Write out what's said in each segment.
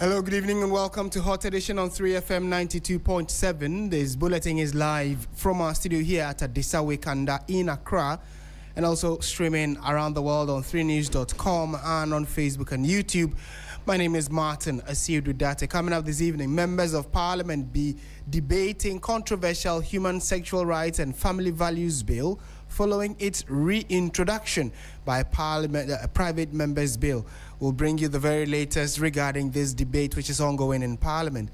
Hello, good evening and welcome to Hot Edition on 3FM 92.7. This bulletin is live from our studio here at Adisawe Kanda in Accra and also streaming around the world on 3news.com and on Facebook and YouTube. My name is Martin Asiedu-Dartey. Coming up this evening, members of parliament be debating controversial human sexual rights and family values bill following its reintroduction by Parliament, private members' bill. We'll bring you the very latest regarding this debate which is ongoing in Parliament.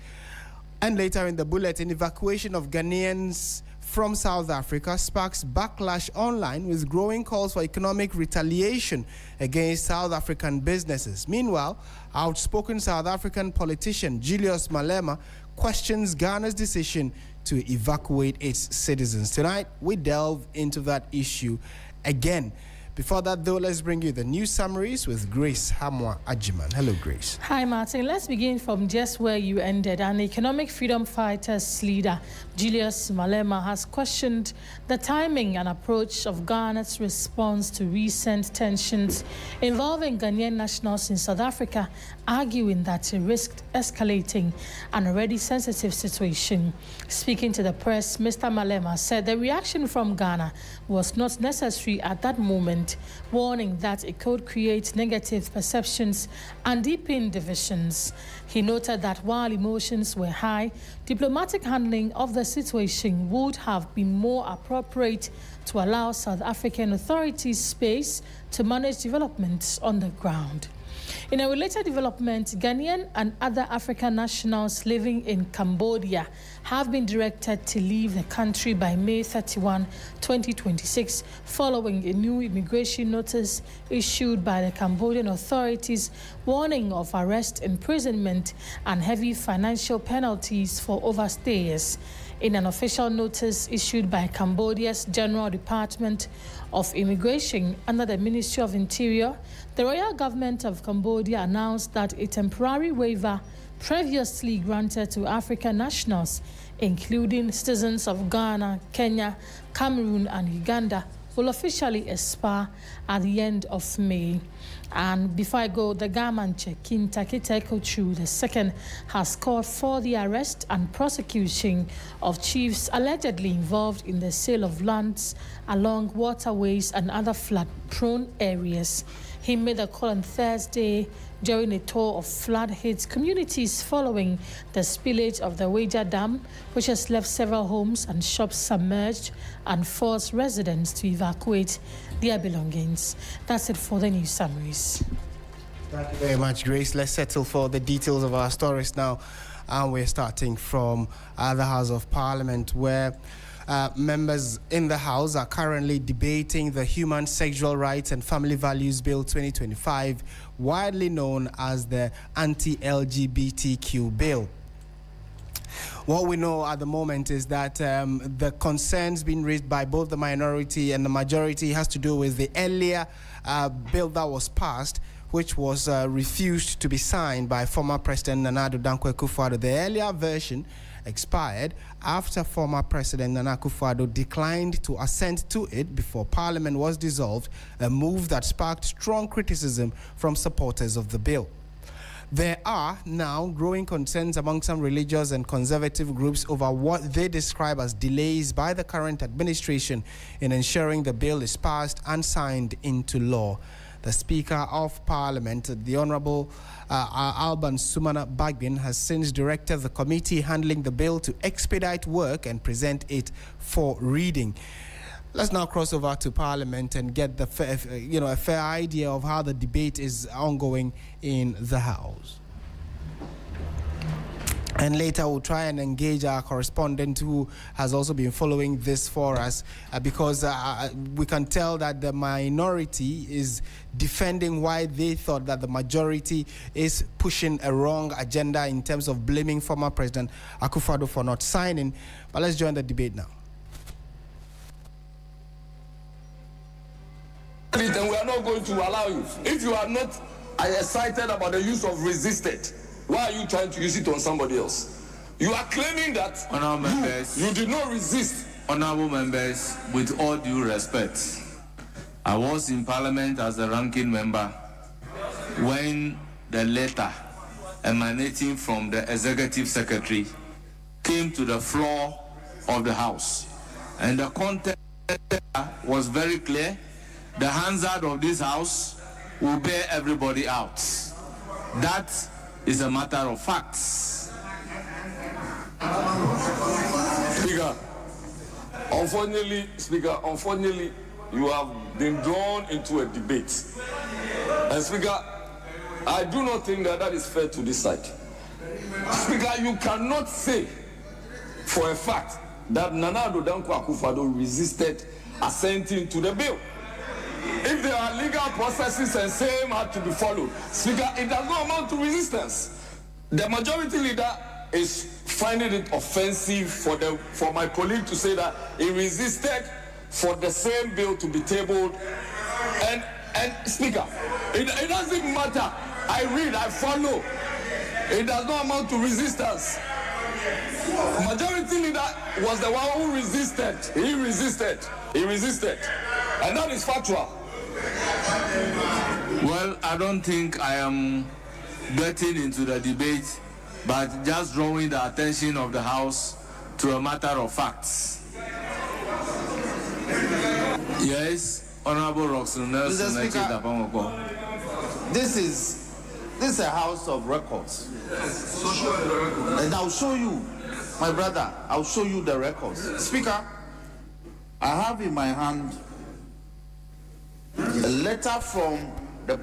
And later in the bulletin, evacuation of Ghanaians from South Africa sparks backlash online with growing calls for economic retaliation against South African businesses. Meanwhile, outspoken South African politician Julius Malema questions Ghana's decision to evacuate its citizens. Tonight, we delve into that issue again. Before that, though, let's bring you the news summaries with Grace Hamwa Ajiman. Hello, Grace. Hi, Martin. Let's begin from just where you ended. An economic freedom fighters leader, Julius Malema, has questioned the timing and approach of Ghana's response to recent tensions involving Ghanaian nationals in South Africa, arguing that it risked escalating an already sensitive situation. Speaking to the press, Mr. Malema said the reaction from Ghana was not necessary at that moment, warning that it could create negative perceptions and deepen divisions. He noted that while emotions were high, diplomatic handling of the situation would have been more appropriate to allow South African authorities space to manage developments on the ground. In a related development, Ghanaian and other African nationals living in Cambodia have been directed to leave the country by May 31, 2026, following a new immigration notice issued by the Cambodian authorities warning of arrest, imprisonment, and heavy financial penalties for overstayers. In an official notice issued by Cambodia's General Department of Immigration under the Ministry of Interior, the royal government of Cambodia announced that a temporary waiver previously granted to African nationals, including citizens of Ghana, Kenya, Cameroon, and Uganda, will officially expire at the end of May. And before I go, the Gamanche Kintakiteko Chu II has called for the arrest and prosecution of chiefs allegedly involved in the sale of lands along waterways and other flood-prone areas. He made a call on Thursday during a tour of flood-hit communities following the spillage of the Wager Dam, which has left several homes and shops submerged and forced residents to evacuate their belongings. That's it for the news summaries. Thank you very much, Grace. Let's settle for the details of our stories now. And we're starting from the House of Parliament, where members in the House are currently debating the Human Sexual Rights and Family Values Bill 2025, widely known as the Anti-LGBTQ Bill. What we know at the moment is that the concerns being raised by both the minority and the majority has to do with the earlier bill that was passed, which was refused to be signed by former President Nana Addo Dankwa Akufo-Addo. The earlier version expired after former President Nana Akufo-Addo declined to assent to it before Parliament was dissolved, a move that sparked strong criticism from supporters of the bill. There are now growing concerns among some religious and conservative groups over what they describe as delays by the current administration in ensuring the bill is passed and signed into law. The Speaker of Parliament, the Honourable Alban Sumana Bagbin, has since directed the committee handling the bill to expedite work and present it for reading. Let's now cross over to Parliament and get the a fair idea of how the debate is ongoing in the House. And later we'll try and engage our correspondent who has also been following this for us because we can tell that the minority is defending why they thought that the majority is pushing a wrong agenda in terms of blaming former President Akufo-Addo for not signing. But let's join the debate now. And we are not going to allow you. If you are not excited about the use of resisted, why are you trying to use it on somebody else? You are claiming that you did not resist. Honorable members, with all due respect, I was in Parliament as the ranking member when the letter emanating from the executive secretary came to the floor of the House. And the content was very clear. The Hansard of this House will bear everybody out. That is a matter of facts. Speaker, unfortunately, you have been drawn into a debate. And Speaker, I do not think that is fair to this side. Speaker, you cannot say for a fact that Nana Addo Dankwa Akufo-Addo resisted assenting to the bill. If there are legal processes and same had to be followed, Speaker, it does not amount to resistance. The majority leader is finding it offensive for my colleague to say that he resisted for the same bill to be tabled. And Speaker, it doesn't matter. I read, I follow. It does not amount to resistance. Majority leader was the one who resisted. He resisted. And that is factual. Well, I don't think I am getting into the debate, but just drawing the attention of the House to a matter of facts. Yes, Honorable Roxanne Nelson. Mr. Speaker, this is a House of records. And I'll show you, my brother, I'll show you the records. Speaker, I have in my hand a letter from the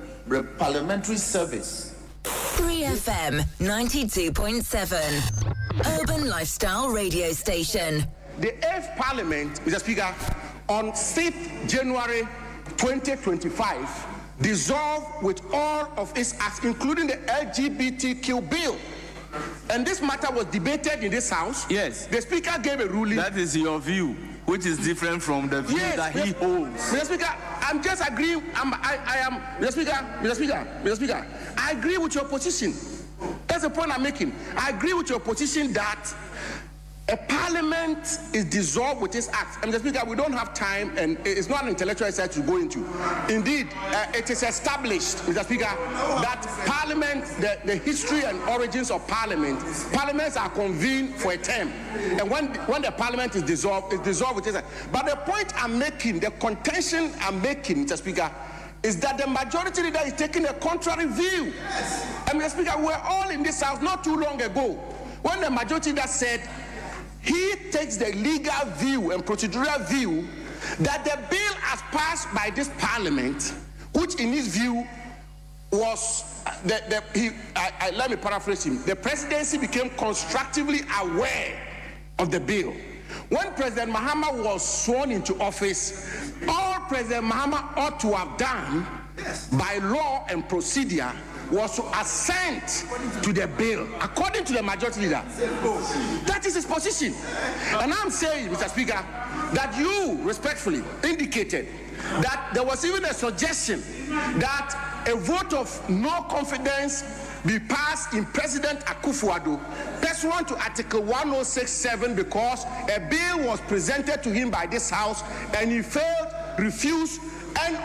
Parliamentary Service. 3FM 92.7, Urban Lifestyle Radio Station. The 8th Parliament, Mr. Speaker, on 6th January 2025, dissolved with all of its acts, including the LGBTQ bill. And this matter was debated in this House. Yes. The Speaker gave a ruling. That is your view, which is different from the view that he holds. Mr. Speaker, I'm just agreeing. Mr. Speaker, I agree with your position. That's the point I'm making. I agree with your position that a parliament is dissolved with its acts. And Mr. Speaker, we don't have time, and it's not an intellectual exercise to go into. Indeed, it is established, Mr. Speaker, that parliament, the history and origins of parliaments are convened for a term. And when the parliament is dissolved with its acts. But the point I'm making, the contention I'm making, Mr. Speaker, is that the majority leader is taking a contrary view. Yes. And Mr. Speaker, we're all in this House not too long ago when the majority leader said he takes the legal view and procedural view that the bill as passed by this parliament, which in his view was, let me paraphrase him, the presidency became constructively aware of the bill. When President Mahama was sworn into office, all President Mahama ought to have done by law and procedure was to assent to the bill, according to the majority leader. That is his position. And I'm saying, Mr. Speaker, that you respectfully indicated that there was even a suggestion that a vote of no confidence be passed in President Akufo-Addo pursuant to Article 106.7 because a bill was presented to him by this House and he failed, refused,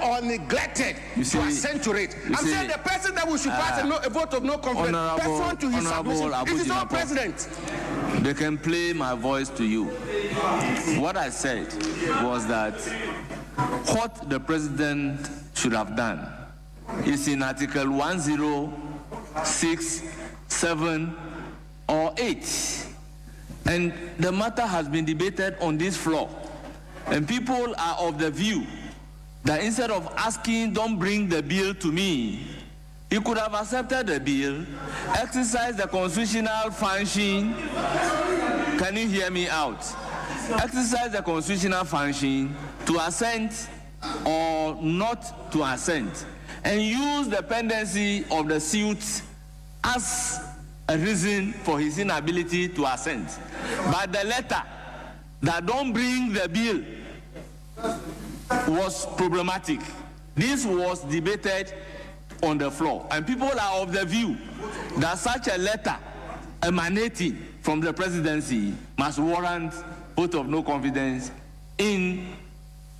or neglected to assent to it. I'm saying the president that we should pass a vote of no confidence pursuant to his submission. It is not president. They can play my voice to you. What I said was that what the president should have done is in Article 106, 7, or 8. And the matter has been debated on this floor. And people are of the view that instead of asking, don't bring the bill to me, he could have accepted the bill, exercised the constitutional function. Can you hear me out? Exercise the constitutional function to assent or not to assent, and use the pendency of the suit as a reason for his inability to assent. But the letter that don't bring the bill was problematic. This was debated on the floor, and people are of the view that such a letter emanating from the presidency must warrant vote of no confidence in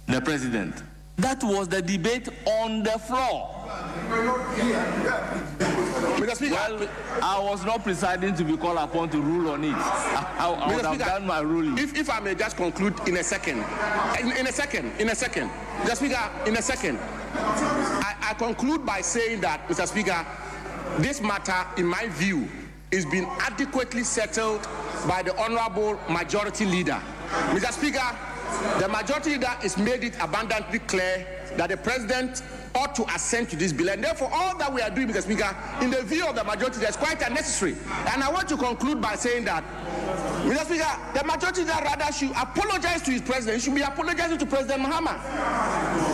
the president. That was the debate on the floor. Mr. Speaker. Well, I was not presiding to be called upon to rule on it. I would have done my ruling. If I may just conclude in a second. In a second. Mr. Speaker, in a second. I conclude by saying that, Mr. Speaker, this matter, in my view, is being adequately settled by the Honorable Majority Leader. Mr. Speaker, the Majority Leader has made it abundantly clear that the President ought to assent to this bill, and therefore all that we are doing, Mr. Speaker, in the view of the Majority Leader, is quite unnecessary. And I want to conclude by saying that, Mr. Speaker, the Majority Leader rather should apologize to his President. He should be apologizing to President Mahama.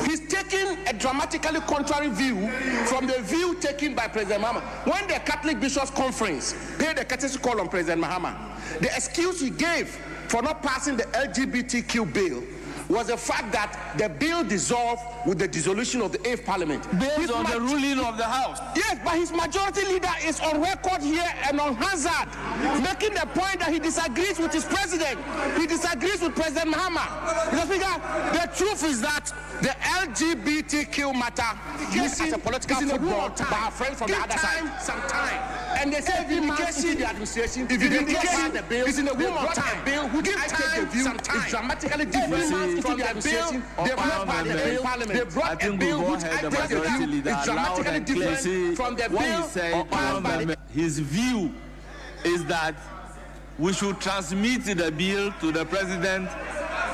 He's taking a dramatically contrary view from the view taken by President Mahama. When the Catholic Bishops' Conference paid a courtesy call on President Mahama, the excuse he gave for not passing the LGBTQ bill was the fact that the bill dissolved with the dissolution of the 8th Parliament. Based on the ruling of the House. Yes, but his Majority Leader is on record here and on hazard, making the point that he disagrees with his President. He disagrees with President Mahama. Mr. Speaker, the truth is that the LGBTQ matter used as a political football by our friends from the other side. Some time. And they say vindication the administration. If you indicate the bill, it's in the room of time. Bill which I take the view is dramatically different from the administration developed by the Parliament. They brought a bill which I take the view is dramatically different from the bill passed by the... His view is that we should transmit the bill to the President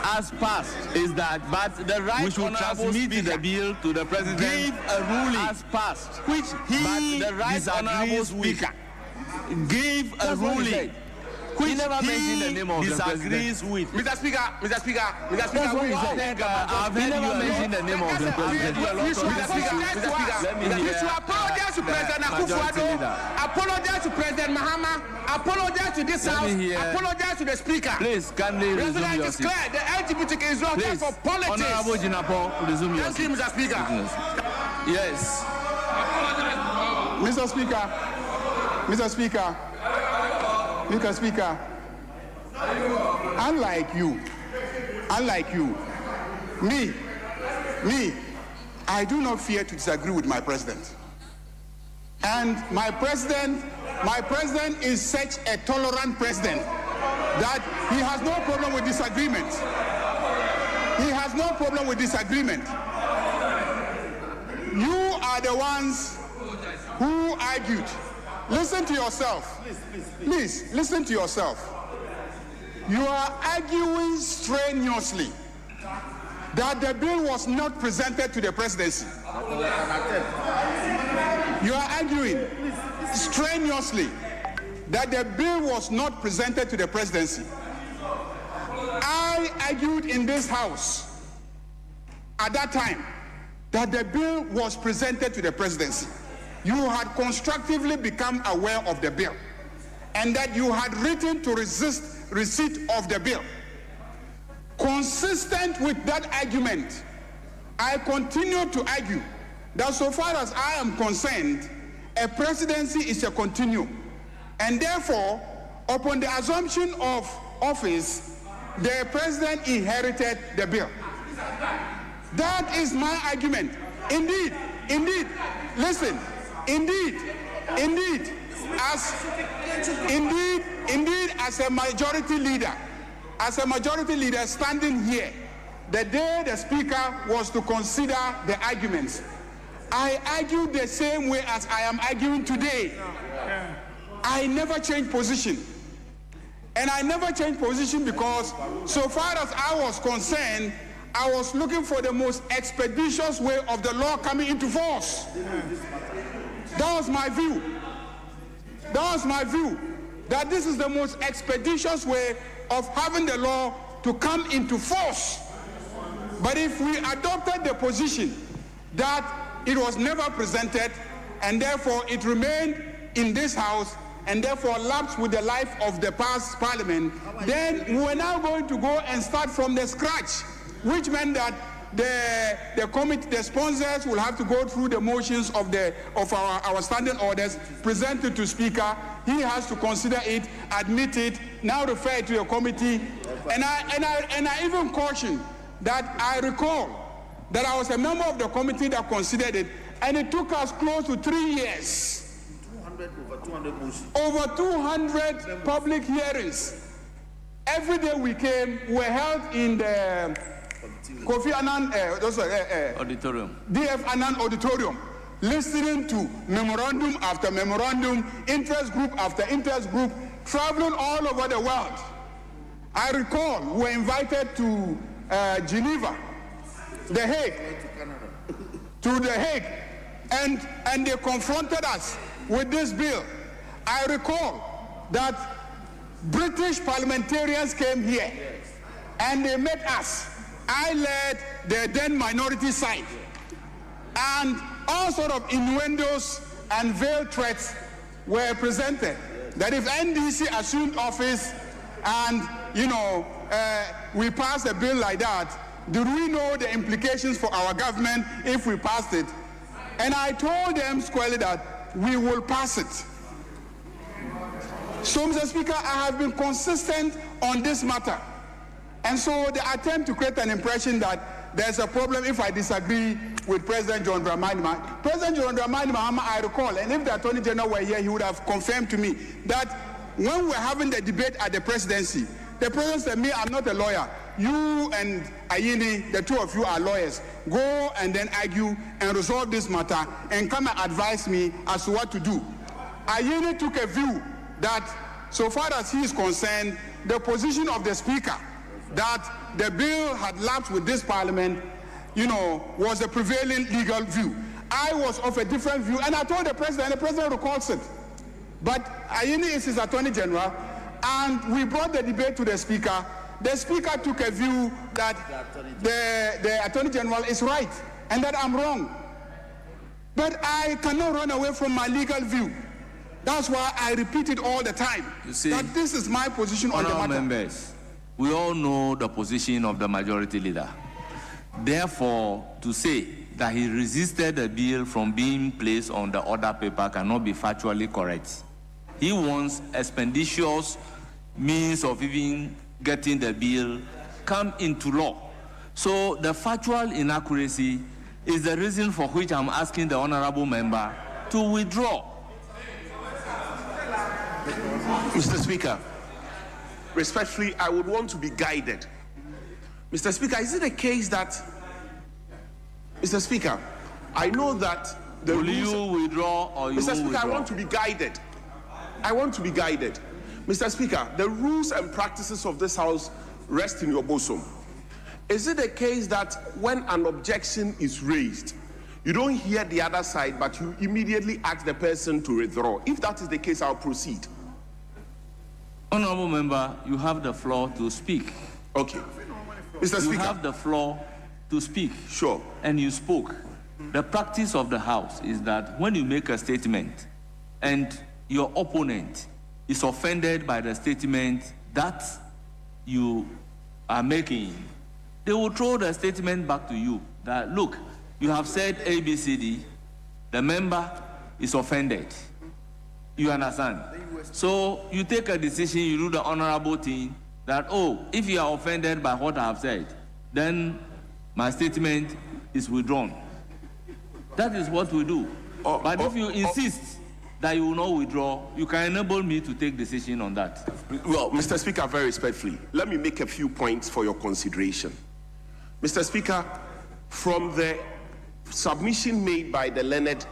as passed. Is that, but the right we should transmit the bill to the President gave a ruling as passed, which he, but the right honorable speaker, gave a ruling which he never mentioned the name of disagrees the with. Mr. Speaker, we I've heard you mention the name of the President. We should apologize to President Akufo-Addo, apologize to President Mahama, apologize to this House, apologize to the Speaker. Please, can they resume your seat? It's clear, the LGBTQ is not there for politics. Honorable Jinapo, resume your seat. Thank you, Mr. Speaker. Yes. Mr. Speaker, unlike you, me, I do not fear to disagree with my president. And my president is such a tolerant president that he has no problem with disagreement. He has no problem with disagreement. You are the ones who argued. Listen to yourself. Please, listen to yourself. You are arguing strenuously that the bill was not presented to the presidency. You are arguing strenuously that the bill was not presented to the presidency. I argued in this House at that time that the bill was presented to the presidency. You had constructively become aware of the bill and that you had written to resist receipt of the bill. Consistent with that argument, I continue to argue that so far as I am concerned, a presidency is a continuum, and therefore, upon the assumption of office, the president inherited the bill. That is my argument. Indeed, listen, indeed, as a majority leader standing here, the day the speaker was to consider the arguments, I argued the same way as I am arguing today. I never changed position. And I never changed position because so far as I was concerned, I was looking for the most expeditious way of the law coming into force. That was my view. That this is the most expeditious way of having the law to come into force. But if we adopted the position that it was never presented and therefore it remained in this House and therefore lapsed with the life of the past Parliament, then we were now going to go and start from the scratch, which meant that the committee, the sponsors will have to go through the motions of our standing orders, presented to Speaker. He has to consider it, admit it, now refer it to a committee. And I even cautioned that I recall that I was a member of the committee that considered it, and it took us close to 3 years Over 200 public hearings. Every day we came, were held in the Kofi Annan auditorium. DF Annan auditorium, listening to memorandum after memorandum, interest group after interest group, traveling all over the world. I recall we were invited to Geneva, The Hague, to The Hague, and they confronted us with this bill. I recall that British parliamentarians came here and they met us. I led the then minority side, and all sort of innuendos and veiled threats were presented that if NDC assumed office and we passed a bill like that, do we know the implications for our government if we passed it? And I told them squarely that we will pass it. So, Mr. Speaker, I have been consistent on this matter. And so the attempt to create an impression that there's a problem if I disagree with President John Dramani Mahama. President John Dramani Mahama, I recall, and if the Attorney General were here, he would have confirmed to me that when we were having the debate at the presidency, the president said, me, I'm not a lawyer. You and Ayini, the two of you are lawyers. Go and then argue and resolve this matter and come and advise me as to what to do. Ayini took a view that, so far as he is concerned, the position of the Speaker that the bill had lapsed with this Parliament, was the prevailing legal view. I was of a different view, and I told the President recalls it. But Ayini is his Attorney General, and we brought the debate to the Speaker. The Speaker took a view that the Attorney General is right, and that I'm wrong. But I cannot run away from my legal view. That's why I repeat it all the time. You see, that this is my position on the matter. Members, we all know the position of the majority leader. Therefore, to say that he resisted the bill from being placed on the order paper cannot be factually correct. He wants expeditious means of even getting the bill come into law. So the factual inaccuracy is the reason for which I'm asking the honorable member to withdraw. Mr. Speaker, respectfully, I would want to be guided. Mr. Speaker, is it a case that, Mr. Speaker, I know that the Will rules... you withdraw or you Mr. Speaker, withdraw? I want to be guided. I want to be guided. Mr. Speaker, the rules and practices of this House rest in your bosom. Is it a case that when an objection is raised, you don't hear the other side, but you immediately ask the person to withdraw? If that is the case, I'll proceed. Honorable member, you have the floor to speak. Okay. Mr. Speaker. You have the floor to speak. Sure. And you spoke. The practice of the House is that when you make a statement and your opponent is offended by the statement that you are making, they will throw the statement back to you that, look, you have said ABCD, the member is offended. You understand? So you take a decision, you do the honorable thing that, oh, if you are offended by what I have said, then my statement is withdrawn. That is what we do. But if you insist that you will not withdraw, you can enable me to take decision on that. Well, Mr. Speaker, very respectfully, let me make a few points for your consideration. Mr. Speaker, from the submission made by the learned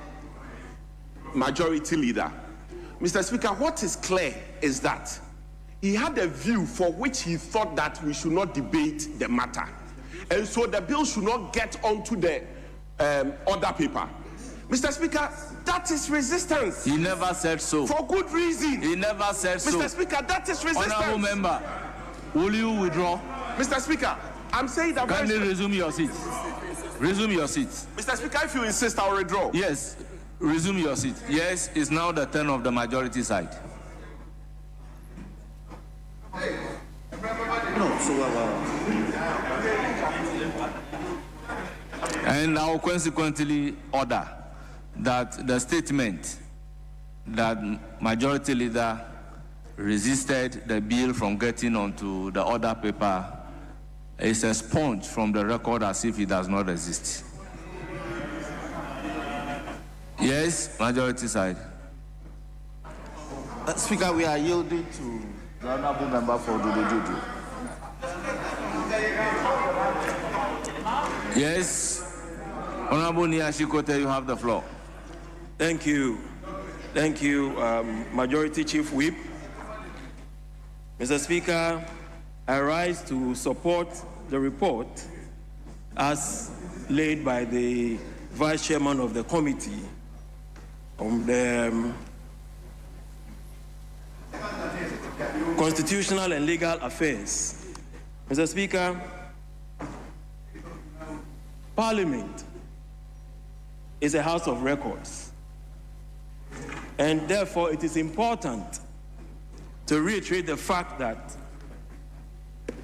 majority leader, Mr. Speaker, what is clear is that he had a view for which he thought that we should not debate the matter. And so the bill should not get onto the order paper. Mr. Speaker, that is resistance. He never said so. For good reason. He never said so. Mr. Speaker, that is resistance. Honorable member, will you withdraw? Mr. Speaker, I'm saying that... Kindly resume your seat. Resume your seat. Mr. Speaker, if you insist, I'll withdraw. Yes, resume your seat. Yes, it's now the turn of the majority side. And I will consequently order that the statement that majority leader resisted the bill from getting onto the order paper is expunged from the record as if it does not exist. Yes, majority side. Speaker, we are yielding to the honorable member for Dodo. Yes, Honorable Niashikote, you have the floor. Thank you. Thank you, Majority Chief Whip. Mr. Speaker, I rise to support the report as laid by the Vice Chairman of the Committee on the Constitutional and Legal Affairs. Mr. Speaker, Parliament is a house of records, and therefore it is important to reiterate the fact that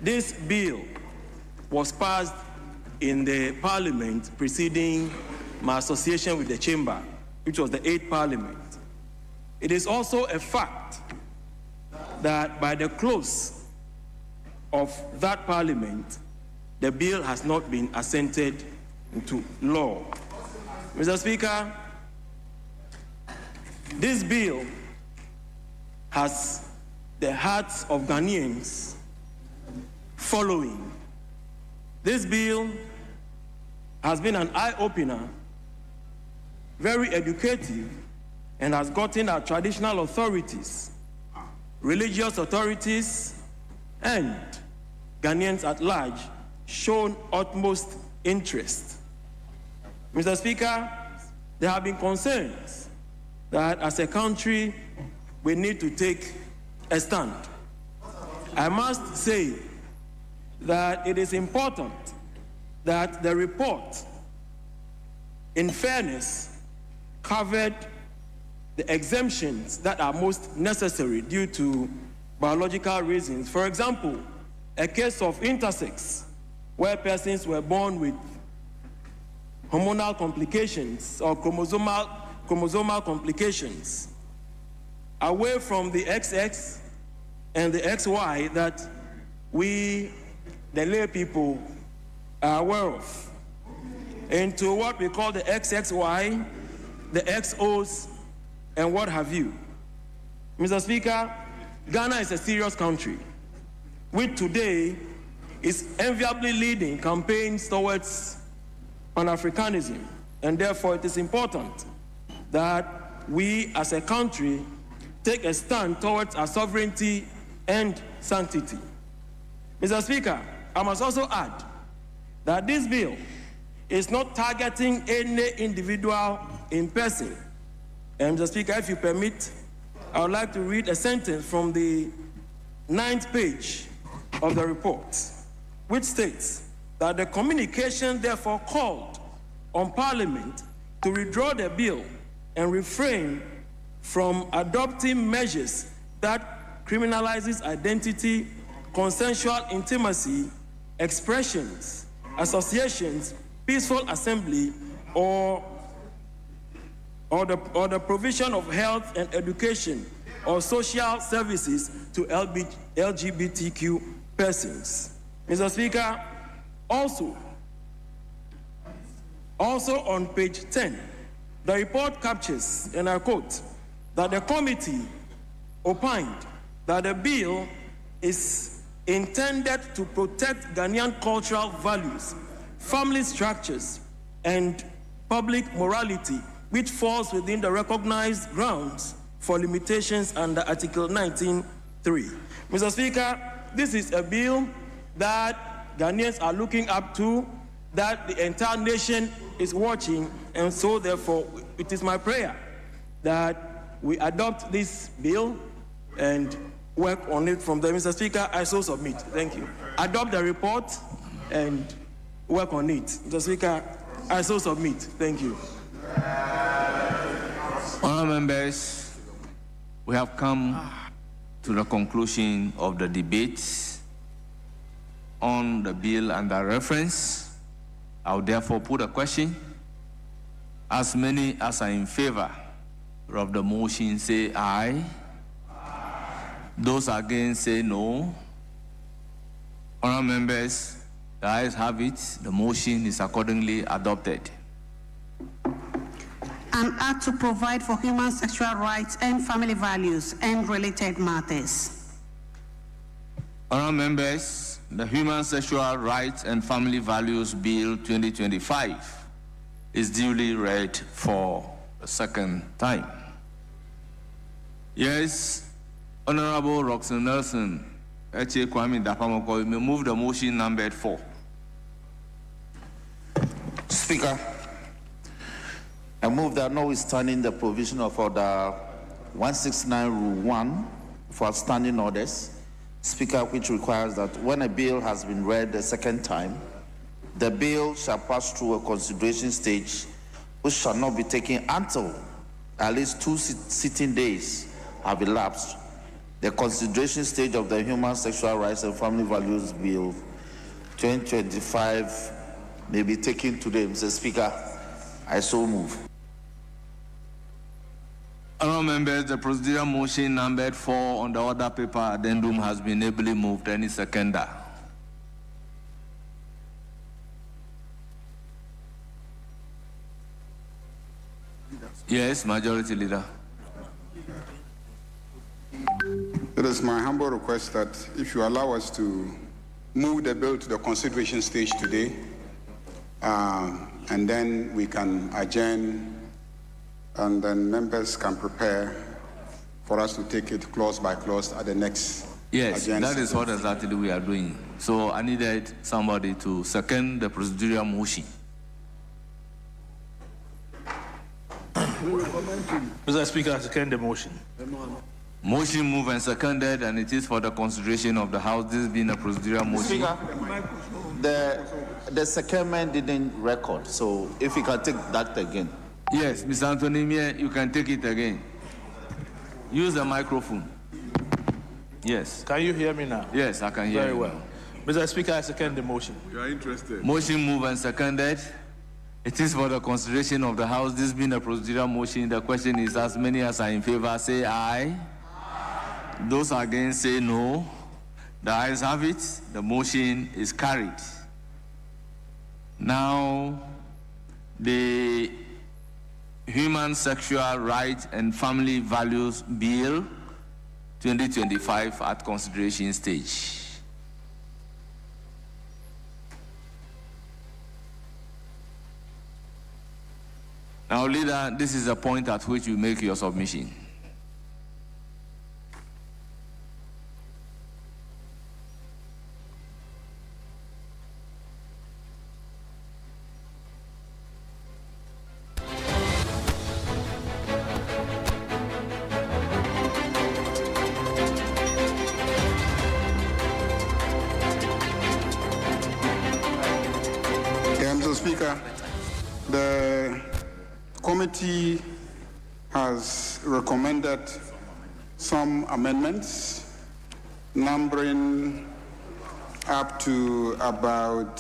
this bill was passed in the Parliament preceding my association with the Chamber, which was the 8th Parliament. It is also a fact that by the close of that Parliament, the bill has not been assented into law. Mr. Speaker, this bill has the hearts of Ghanaians following. This bill has been an eye-opener, very educative, and has gotten our traditional authorities, religious authorities, and Ghanaians at large shown utmost interest. Mr. Speaker, there have been concerns that as a country we need to take a stand. I must say that it is important that the report, in fairness, covered the exemptions that are most necessary due to biological reasons. For example, a case of intersex, where persons were born with hormonal complications or chromosomal complications, away from the XX and the XY that we, the lay people, are aware of, into what we call the XXY, the XOs, and what have you. Mr. Speaker, Ghana is a serious country, which today is enviably leading campaigns towards Pan-Africanism, and therefore it is important that we as a country take a stand towards our sovereignty and sanctity. Mr. Speaker, I must also add that this bill is not targeting any individual in person. And Mr. Speaker, if you permit, I would like to read a sentence from the 9th page of the report, which states that the communication therefore called on Parliament to withdraw the bill and refrain from adopting measures that criminalizes identity, consensual intimacy, expressions, associations, peaceful assembly, or the provision of health and education or social services to LGBTQ persons. Mr. Speaker, also on page 10, the report captures, and I quote, that the committee opined that the bill is intended to protect Ghanaian cultural values, family structures, and public morality, which falls within the recognized grounds for limitations under Article 19.3. Mr. Speaker, this is a bill that Ghanaians are looking up to, that the entire nation is watching, and so therefore it is my prayer that we adopt this bill and work on it from there. Mr. Speaker, I so submit. Thank you. Adopt the report and work on it. Mr. Speaker, I so submit. Thank you. Honourable members, we have come to the conclusion of the debates on the bill under reference. I will therefore put a question. As many as are in favor of the motion say aye. Those against say no. Honourable members, the ayes have it. The motion is accordingly adopted. an act to provide for human sexual rights and family values and related matters. Honourable members, the Human Sexual Rights and Family Values Bill 2025 is duly read for a second time. Yes, Honourable Roxanne Nelson, Eche Kwame Dapamoko, you may move the motion numbered 4. Speaker, I move that notwithstanding the provision of Order 169 Rule 1 for outstanding orders, Speaker, which requires that when a bill has been read a second time, the bill shall pass through a consideration stage which shall not be taken until at least 2 sitting days have elapsed. The consideration stage of the Human Sexual Rights and Family Values Bill 2025 may be taken today. Mr. Speaker, I so move. Honourable members, the procedural motion numbered 4 on the order paper addendum has been ably moved. Any seconder? Yes, Majority Leader. It is my humble request that if you allow us to move the bill to the consideration stage today, and then we can adjourn, and then members can prepare for us to take it clause by clause at the next. Yes, agenda. that is what exactly we are doing. So I needed somebody to second the procedural motion. Mr. Speaker, I second the motion. Motion moved and seconded, and it is for the consideration of the House. This being a procedural motion. Speaker, the secondment didn't record, so if you can take that again. Yes, Mr. Anthony Mie, you can take it again. Use the microphone. Yes. Can you hear me now? Yes, I can hear Very you. well. Mr. Speaker, I second the motion. You are interested. Motion moved and seconded. It is for the consideration of the House. This being a procedural motion, the question is as many as are in favor say aye. Those against say no. The ayes have it. The motion is carried. Now, the Human Sexual Rights and Family Values Bill 2025 at consideration stage. Now, Leader, this is the point at which you make your submission. Mr. Speaker, the committee has recommended some amendments numbering up to about,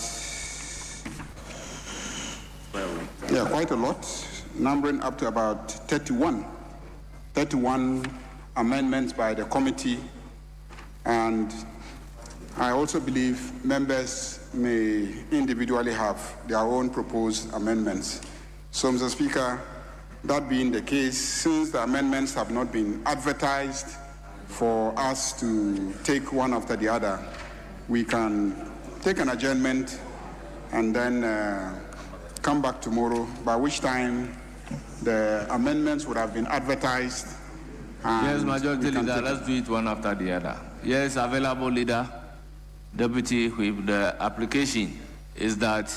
quite a lot, numbering up to about 31 amendments by the committee, and I also believe members may individually have their own proposed amendments. So, Mr. Speaker, that being the case, since the amendments have not been advertised for us to take one after the other, we can take an adjournment and then come back tomorrow, by which time the amendments would have been advertised. Yes, Majority Leader, let's do it one after the other. Yes, available Leader, Deputy Whip, the application is that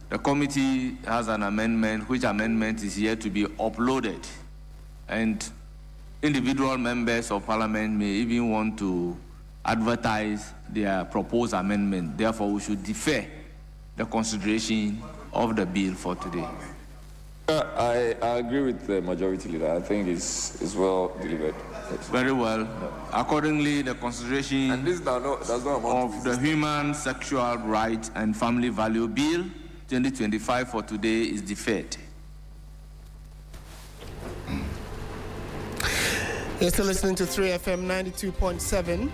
the committee has an amendment, which amendment is yet to be uploaded. And individual members of parliament may even want to advertise their proposed amendment. Therefore, we should defer the consideration of the bill for today. I agree with the majority leader. I think it's well delivered. Yes. Very well. Accordingly, the consideration And this does not amount of to the Human Sexual Rights and Family Value Bill 2025 for today is deferred. You're still listening to 3FM 92.7.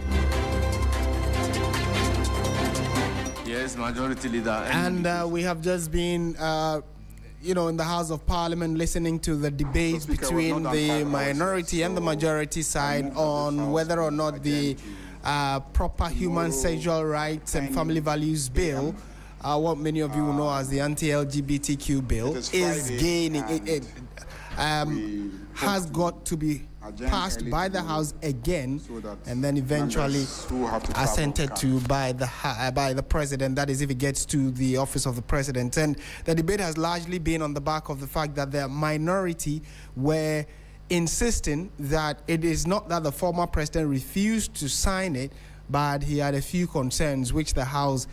Yes, Majority Leader. And we have just been in the House of Parliament, listening to the debates between the minority and the majority side on whether or not the proper human sexual rights and family values bill, what many of you will know as the anti-LGBTQ bill, is gaining. It has got to be passed by the House again, and then eventually assented to by the president. That is, if it gets to the office of the president. And the debate has largely been on the back of the fact that the minority were insisting that it is not that the former president refused to sign it, but he had a few concerns which the House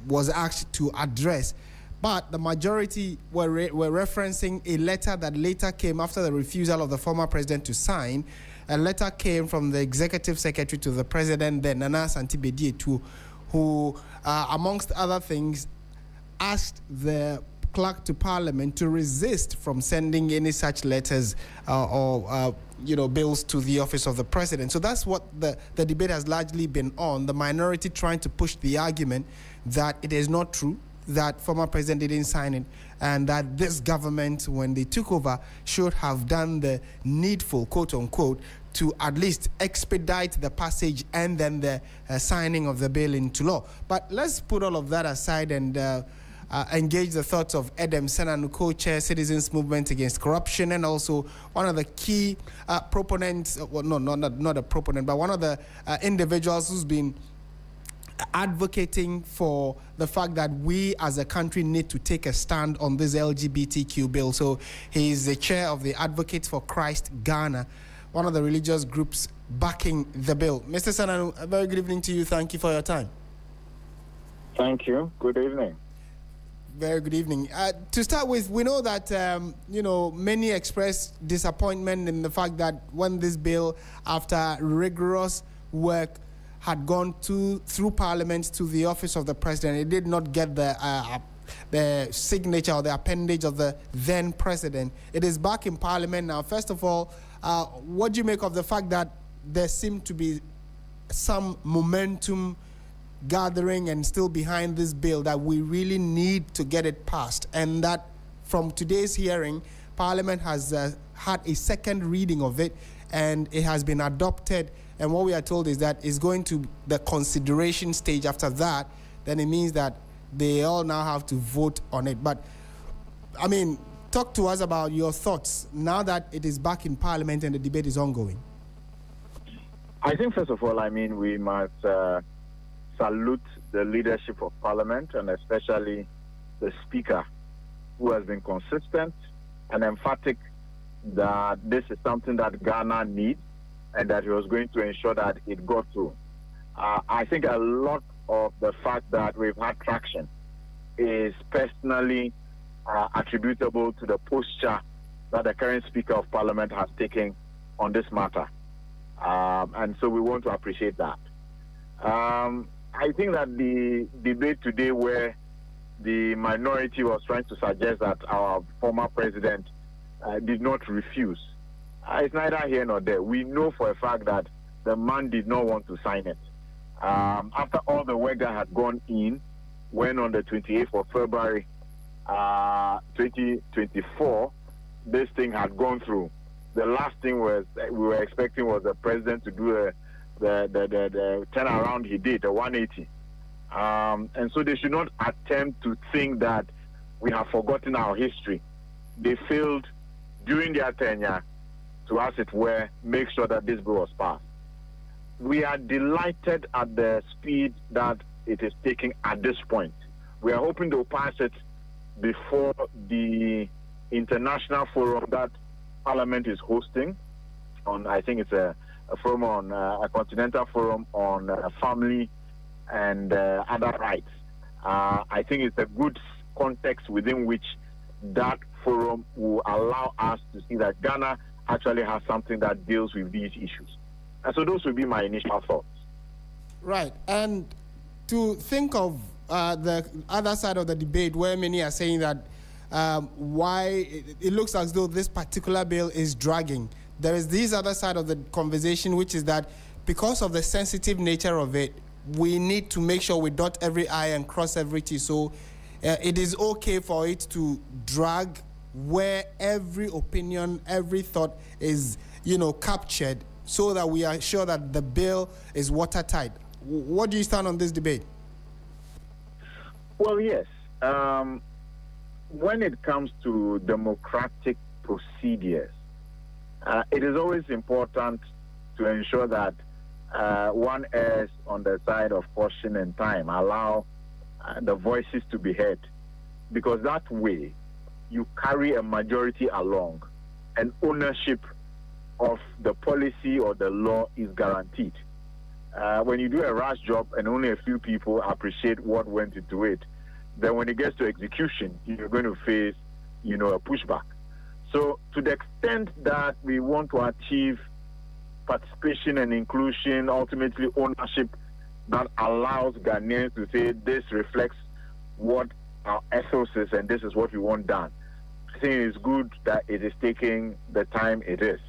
was asked to address. But the majority were referencing a letter that later came after the refusal of the former president to sign. A letter came from the executive secretary to the president, then Nana Asiedu-Dartey, who, amongst other things, asked the clerk to Parliament to resist from sending any such letters or bills to the office of the president. So that's what the debate has largely been on, the minority trying to push the argument that it is not true, that former president didn't sign it, and that this government, when they took over, should have done the needful, quote unquote, to at least expedite the passage and then the signing of the bill into law. But let's put all of that aside and engage the thoughts of Edem Senanu, co-chair Citizens Movement Against Corruption, and also one of the key proponents, well, no, not a proponent, but one of the individuals who's been advocating for the fact that we as a country need to take a stand on this LGBTQ bill. So he is the chair of the Advocates for Christ Ghana, one of the religious groups backing the bill. Mr. Senanu, a very good evening to you. Thank you for your time. Thank you. Good evening. Very good evening. To start with, we know that, many expressed disappointment in the fact that when this bill, after rigorous work, had gone through Parliament to the office of the president, it did not get the signature or the appendage of the then president. It is back in Parliament now. First of all, what do you make of the fact that there seemed to be some momentum gathering and still behind this bill, that we really need to get it passed, and that from today's hearing, Parliament has had a second reading of it and it has been adopted, and what we are told is that it's going to the consideration stage. After that, then it means that they all now have to vote on it. But I mean, talk to us about your thoughts now that it is back in Parliament and the debate is ongoing. I think, first of all, we must salute the leadership of Parliament, and especially the Speaker, who has been consistent and emphatic that this is something that Ghana needs and that he was going to ensure that it got through. I think a lot of the fact that we've had traction is personally attributable to the posture that the current Speaker of Parliament has taken on this matter. And so we want to appreciate that. I think that the debate today, where the minority was trying to suggest that our former president did not refuse, it's neither here nor there. We know for a fact that the man did not want to sign it. After all the work that had gone in, when on the 28th of February 2024, this thing had gone through, the last thing we were expecting was the president to do the turnaround he did, the 180. And so they should not attempt to think that we have forgotten our history. They failed during their tenure to, as it were, make sure that this bill was passed. We are delighted at the speed that it is taking at this point. We are hoping to pass it before the international forum that Parliament is hosting on, I think it's a forum on a continental forum on family and other rights. I think it's a good context within which that forum will allow us to see that Ghana actually has something that deals with these issues. And so those would be my initial thoughts. Right. And to think of the other side of the debate, where many are saying that why it looks as though this particular bill is dragging. There is this other side of the conversation, which is that because of the sensitive nature of it, we need to make sure we dot every I and cross every T. So it is okay for it to drag where every opinion, every thought is, captured, so that we are sure that the bill is watertight. What do you stand on this debate? Well, yes. When it comes to democratic procedures, it is always important to ensure that one errs on the side of caution and time, allow the voices to be heard, because that way you carry a majority along and ownership of the policy or the law is guaranteed. When you do a rash job and only a few people appreciate what went into it, then when it gets to execution, you're going to face, a pushback. So to the extent that we want to achieve participation and inclusion, ultimately ownership that allows Ghanaians to say this reflects what our ethos is and this is what we want done, I think it's good that it is taking the time it is.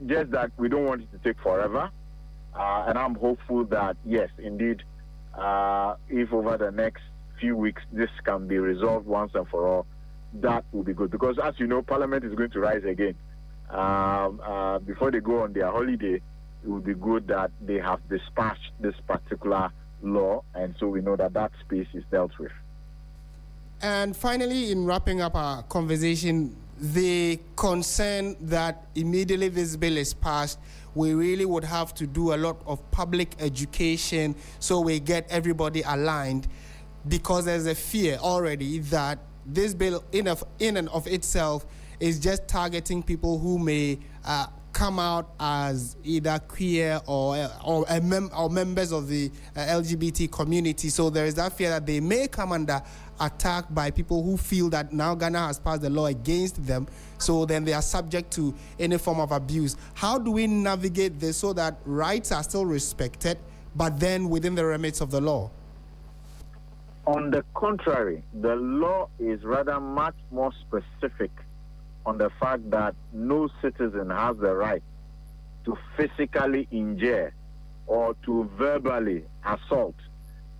Just that we don't want it to take forever. And I'm hopeful that, yes, indeed, if over the next few weeks this can be resolved once and for all, that will be good. Because as you know, Parliament is going to rise again. Before they go on their holiday, it would be good that they have dispatched this particular law, and so we know that that space is dealt with. And finally, in wrapping up our conversation, the concern that immediately this bill is passed, we really would have to do a lot of public education so we get everybody aligned, because there's a fear already that this bill in and of itself is just targeting people who may come out as either queer or members of the LGBT community. So there is that fear that they may come under attack by people who feel that now Ghana has passed the law against them, so then they are subject to any form of abuse. How do we navigate this so that rights are still respected, but then within the remits of the law? On the contrary, the law is rather much more specific on the fact that no citizen has the right to physically injure or to verbally assault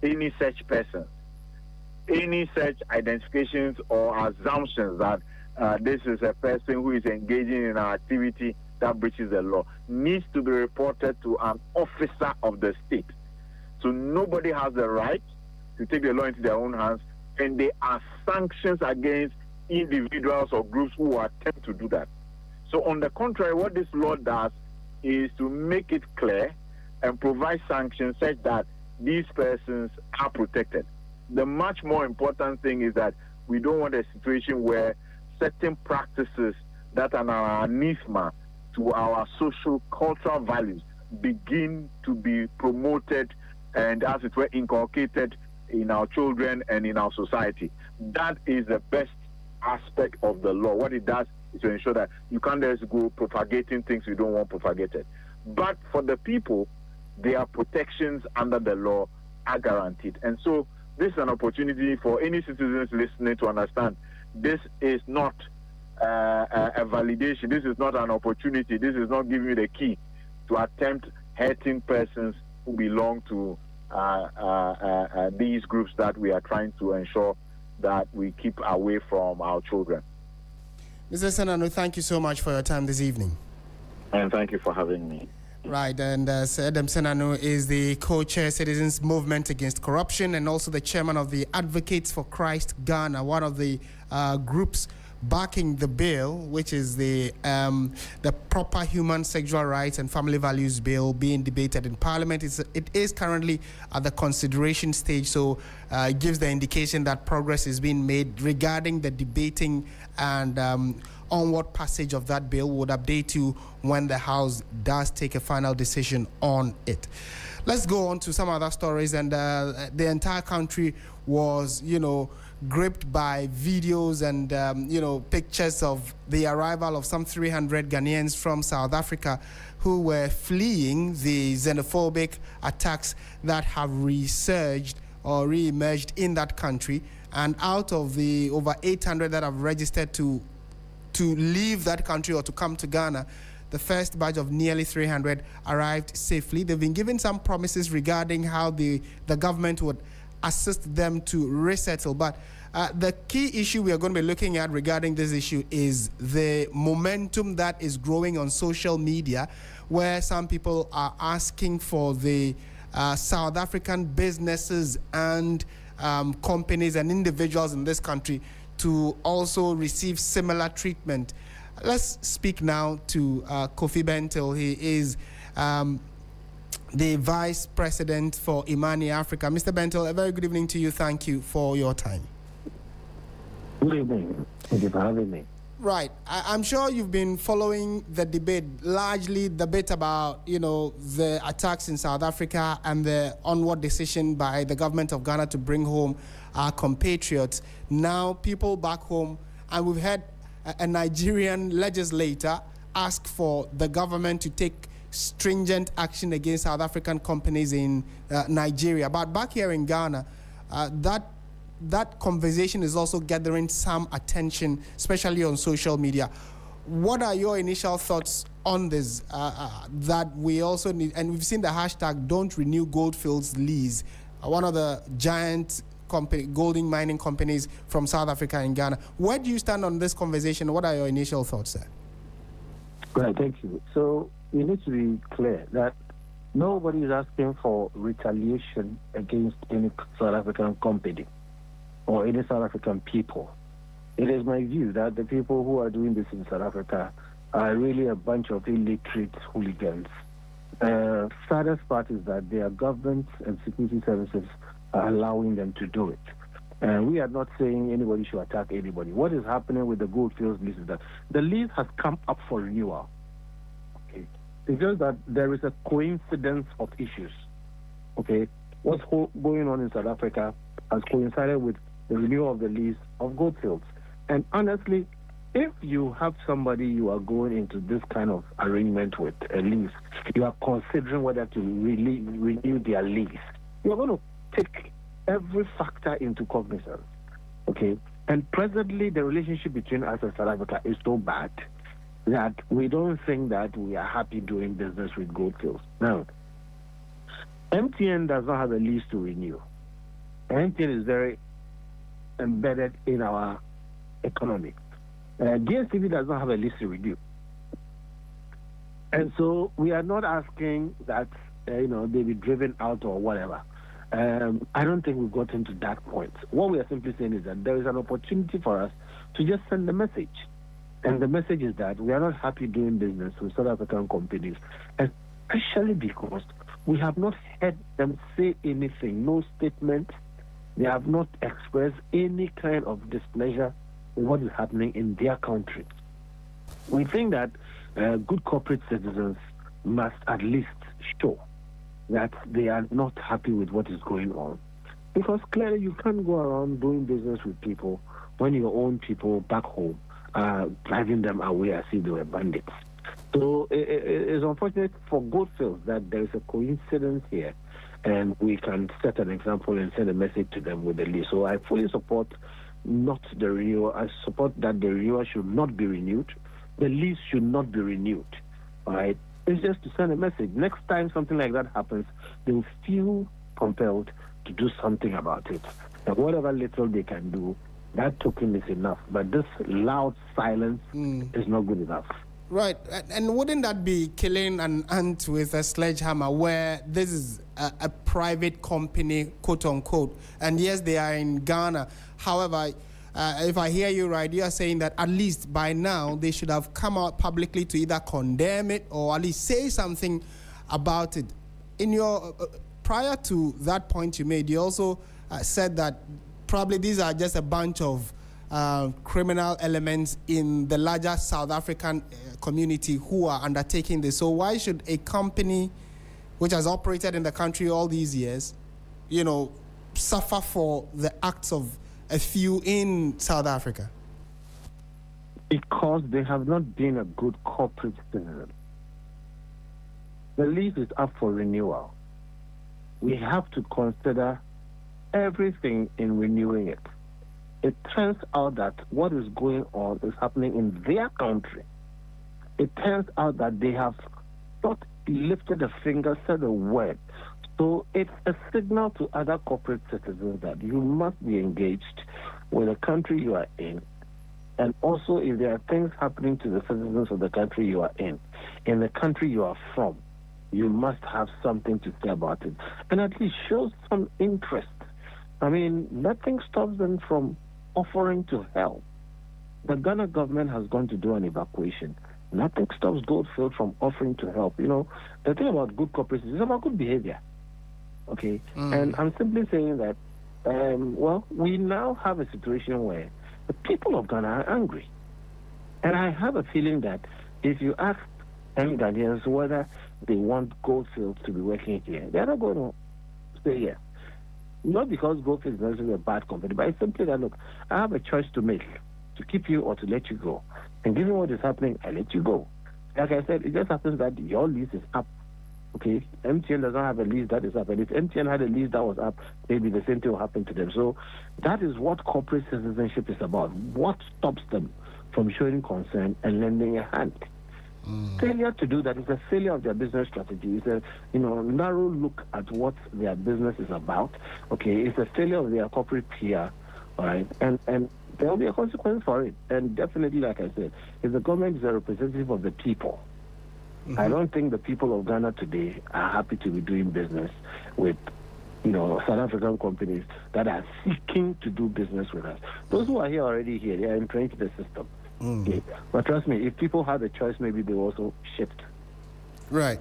any such person. Any such identifications or assumptions that this is a person who is engaging in an activity that breaches the law needs to be reported to an officer of the state. So nobody has the right to take the law into their own hands, and there are sanctions against individuals or groups who attempt to do that. So on the contrary, what this law does is to make it clear and provide sanctions such that these persons are protected. The much more important thing is that we don't want a situation where certain practices that are anathema to our social cultural values begin to be promoted and, as it were, inculcated in our children and in our society. That is the best aspect of the law. What it does is to ensure that you can't just go propagating things you don't want propagated. But for the people, their protections under the law are guaranteed. And so this is an opportunity for any citizens listening to understand this is not a validation. This is not an opportunity. This is not giving you the key to attempt hurting persons who belong to these groups that we are trying to ensure that we keep away from our children. Mr. Senano, thank you so much for your time this evening. And thank you for having me. Right, and Sir Adam Senano is the co-chair Citizens Movement Against Corruption and also the chairman of the Advocates for Christ Ghana, one of the groups backing the bill, which is the proper human sexual rights and family values bill being debated in Parliament. It is currently at the consideration stage, so it gives the indication that progress is being made regarding the debating and onward passage of that bill. Would update you when the House does take a final decision on it. Let's go on to some other stories. And the entire country was, gripped by videos and, pictures of the arrival of some 300 Ghanaians from South Africa who were fleeing the xenophobic attacks that have resurged or re-emerged in that country. And out of the over 800 that have registered to leave that country or to come to Ghana, the first batch of nearly 300 arrived safely. They've been given some promises regarding how the government would assist them to resettle. But the key issue we are going to be looking at regarding this issue is the momentum that is growing on social media, where some people are asking for the South African businesses and companies and individuals in this country to also receive similar treatment. Let's speak now to Kofi Bentil. He is the Vice President for Imani Africa. Mr. Bentil, a very good evening to you. Thank you for your time. Good evening. Thank you for having me. Right. I'm sure you've been following the debate, largely the debate about, the attacks in South Africa and the onward decision by the government of Ghana to bring home our compatriots. Now, people back home, and we've had a Nigerian legislator ask for the government to take stringent action against South African companies in Nigeria. But back here in Ghana, that conversation is also gathering some attention, especially on social media. What are your initial thoughts on this, that we also need, and we've seen the hashtag Don't Renew Goldfields lease, one of the giant gold mining companies from South Africa and Ghana. Where do you stand on this conversation? What are your initial thoughts there? Right, thank you. So we need to be clear that nobody is asking for retaliation against any South African company or any South African people. It is my view that the people who are doing this in South Africa are really a bunch of illiterate hooligans. Saddest part is that their governments and security services are allowing them to do it. And we are not saying anybody should attack anybody. What is happening with the Goldfields lease is that the lease has come up for renewal. Okay, it's just that there is a coincidence of issues. Okay, what's going on in South Africa has coincided with the renewal of the lease of Goldfields. And honestly, if you have somebody you are going into this kind of arrangement with, a lease, you are considering whether to really renew their lease, you're going to take every factor into cognizance. Okay? And presently, the relationship between us and South Africa is so bad that we don't think that we are happy doing business with Goldfields. Now, MTN does not have a lease to renew. MTN is very embedded in our economy. DSTV does not have a lease to renew. And so we are not asking that, they be driven out or whatever. I don't think we've gotten to that point. What we are simply saying is that there is an opportunity for us to just send a message. And the message is that we are not happy doing business with South African companies, especially because we have not heard them say anything, no statement. They have not expressed any kind of displeasure with what is happening in their country. We think that good corporate citizens must at least show that they are not happy with what is going on. Because clearly you can't go around doing business with people when your own people back home are driving them away as if they were bandits. So it's unfortunate for Goldfields that there is a coincidence here, and we can set an example and send a message to them with the lease. So I fully support not the renewal. I support that the renewal should not be renewed. The lease should not be renewed. All right? It's just to send a message. Next time something like that happens, they will feel compelled to do something about it. And whatever little they can do, that token is enough. But this loud silence is not good enough. Right. And wouldn't that be killing an ant with a sledgehammer, where this is a private company, quote unquote, and yes, they are in Ghana. However, if I hear you right, you are saying that at least by now they should have come out publicly to either condemn it or at least say something about it. In your prior to that point you made, you also said that probably these are just a bunch of criminal elements in the larger South African community who are undertaking this. So why should a company which has operated in the country all these years, suffer for the acts of a few in South Africa? Because they have not been a good corporate citizen. The lease is up for renewal. We have to consider everything in renewing it. It turns out that what is going on is happening in their country. It turns out that they have not lifted a finger, said a word, So it's a signal to other corporate citizens that you must be engaged with the country you are in. And also, if there are things happening to the citizens of the country you are in the country you are from, you must have something to say about it. And at least show some interest. I mean, nothing stops them from offering to help. The Ghana government has gone to do an evacuation. Nothing stops Goldfield from offering to help. You know, the thing about good corporations is about good behavior. Okay? And I'm simply saying that, well, we now have a situation where the people of Ghana are angry. And I have a feeling that if you ask any Ghanaians whether they want Goldfield to be working here, they're not going to stay here. Not because Goldfield is necessarily a bad company, but it's simply that, look, I have a choice to make, to keep you or to let you go. And given what is happening, I let you go. Like I said, it just happens that your lease is up. Okay, MTN doesn't have a lease that is up. And if MTN had a lease that was up, maybe the same thing will happen to them. So that is what corporate citizenship is about. What stops them from showing concern and lending a hand? Failure to do that is a failure of their business strategy. It's a narrow look at what their business is about. Okay, it's a failure of their corporate PR. All right, and there will be a consequence for it. And definitely, like I said, if the government is a representative of the people, I don't think the people of Ghana today are happy to be doing business with, South African companies that are seeking to do business with us. Those who are here already here, they are entrenched in the system. Okay. But trust me, if people had a choice, maybe they will also shift. Right.